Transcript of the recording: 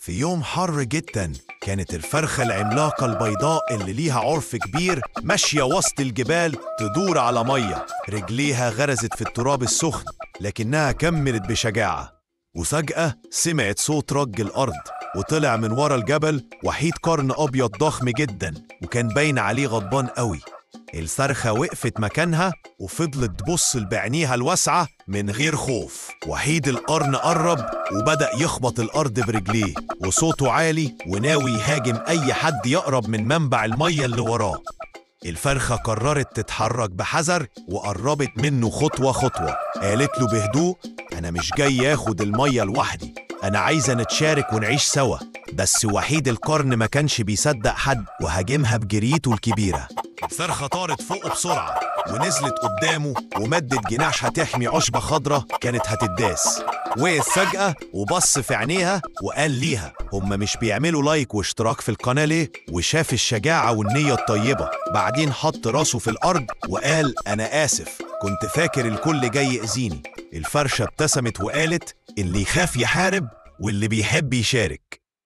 في يوم حر جدا كانت الفرخة العملاقة البيضاء اللي ليها عرف كبير ماشية وسط الجبال تدور على مية. رجليها غرزت في التراب السخن لكنها كملت بشجاعة. وفجأة سمعت صوت رج الأرض، وطلع من ورا الجبل وحيد قرن أبيض ضخم جدا وكان باين عليه غضبان قوي. الفرخة وقفت مكانها وفضلت تبص بعينيها الواسعة من غير خوف. وحيد القرن قرب وبدأ يخبط الأرض برجليه وصوته عالي وناوي يهاجم أي حد يقرب من منبع المية اللي وراه. الفرخة قررت تتحرك بحذر وقربت منه خطوة خطوة. قالت له بهدوء: أنا مش جاي أخد المية لوحدي، أنا عايزة نتشارك ونعيش سوا. بس وحيد القرن ما كانش بيصدق حد وهاجمها بجريته الكبيرة. الفرخة طارت فوقه بسرعة ونزلت قدامه ومدت جناحها تحمي عشبة خضرة كانت هتداس. وقف فجأة وبص في عينيها وقال ليها: هم مش بيعملوا لايك واشتراك في القناة ليه؟ وشاف الشجاعة والنية الطيبة. بعدين حط راسه في الأرض وقال: أنا آسف، كنت فاكر الكل جاي يأذيني. الفرشة ابتسمت وقالت: اللي يخاف يحارب واللي بيحب يشارك.